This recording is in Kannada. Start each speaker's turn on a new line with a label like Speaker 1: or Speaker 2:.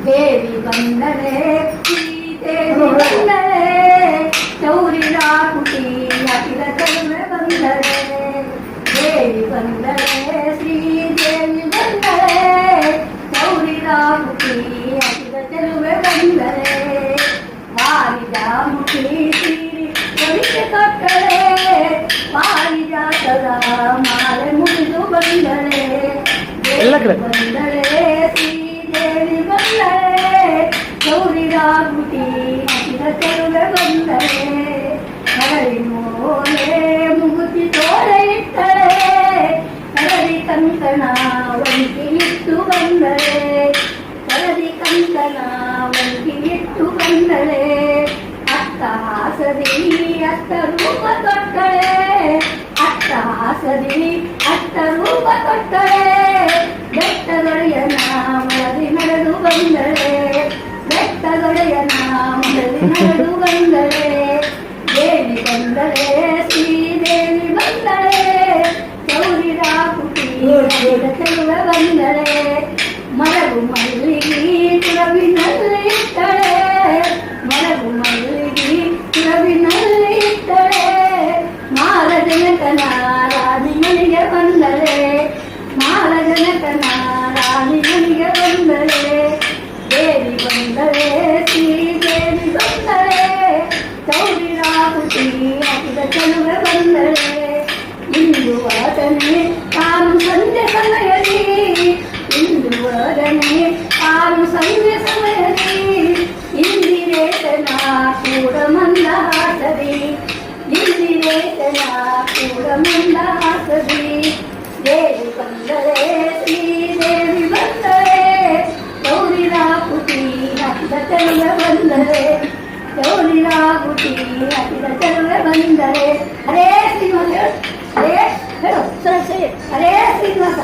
Speaker 1: ದೇವಿ ಬಂದಳೆ ಶ್ರೀದೇವಿ ಬಂದಳೆ ಚೌರಿ ರಾಕುಟಿ ಹಾಕಿದ ಚಲುವೆ ಬಂದಳೆ ದೇವಿ ಬಂದಳೆ ಶ್ರೀದೇವಿ ಬಂದಳೆ ಚೌರಿ ರಾಕುಟಿ ಹಾಕಿದ ಚಲುವೆ ಬಂದಳೆ ವಾರಿದ ಮುಖಿ ಸೀರಿ ಒಳಿಕೆ ಕೊಟ್ಟಳೆ ಪಾರಿಜಾತದ ಮಾಲೆ ಮುಗಿದು ಬಂದಳೆ ಬಂದಳೆ ಶ್ರೀದೇವಿ ಬಂದಳೆ ಚೌರಿ ರಾಕುಟಿ ಹಾಕಿದ ಚಲುವೆ ಬಂದಳೆ ಕರಳಿ ಮೋಲೆ ಮುಗುತಿ ತೋಳೆ ಇಟ್ಟಳೆ ಕರಡಿ ಕಂಕಣ ಒಣಗಿ ಇಟ್ಟು ಬಂದಳೆ ಕರಡಿ ಕಂಕಣ ಒಣಗಿ ಇಟ್ಟು ಬಂದಳೆ ಅತ್ತ ಹಾಸದಿ ಅತ್ತ ರೂಪ ತೊಟ್ಟಳೆ ಅತ್ತ ಹಾಸದಿ ಅತ್ತ ರೂಪ ತೊಟ್ಟಳೆ ಬೆಟ್ಟದೊಡೆಯನ ಮಳದಿ ನಡೆದು ಬಂದಳೆ ಬೆಟ್ಟದೊಡೆಯನ ಮಳದಿ ನಡೆದು ಬಂದಳೆ ದೇವಿ ಬಂದಳೆ ಶ್ರೀದೇವಿ ಬಂದಳೆ ಚೌರಿ ರಾಕುಟಿ ಚೆಲುವೆ ಬಂದಳೆ ಮರಗು ಮಲ್ಲಿಗಿ ತುರವಿನಲ್ಲಿ ಇಟ್ಟಳೆ ಮರಗು ಮಲ್ಲಿಗಿ ತುರವಿನಲ್ಲಿ ಇಟ್ಟಳೆ ಮಾಲಜನಕನ ರಾಣಿ ಮನೆಗೆ ಬಂದಳೆ ಮಾಲಜನಕನ ರಾಣಿ ಮನೆಗೆ ಬಂದಳೆ ದೇವಿ ಬಂದಳೆ ಶ್ರೀದೇವಿ ಬಂದಳೆ ಚೌರಿ ರಾಕುಟಿ ಹಾಕಿದ ಚಲುವೆ ಬಂದಳೆ ಇಂದು ವದನೆ ತಾನು ಸಂಜೆ ಸಮಯದಿ ಇಂದು ವದನೆ ತಾನು ಸಂಜೆ ಸಮಯದಿ ಇಂದಿರೇತನ ಕೂಡ ಮಂದಹಾಸದಿ ಇಂದಿರೇತನ ಕೂಡ ಮಂದಹಾಸದಿ ದೇವಿ ಬಂದಳೆ ಶ್ರೀದೇವಿ ಬಂದಳೆ ಚೌರಿ ರಾಕುಟಿ ಹಾಕಿದ ಚಲುವೆ ಬಂದಳೆ ಚೌರಿ ರಾಕುಟಿ ಹಾಕಿದ ಚಲುವೆ ಬಂದಳೆ ಹರೇ ಶ್ರೀನಿವಾಸ ಹರೇ ಹೇಳು ಸರ ಹರೇ ಶ್ರೀನಿವಾಸ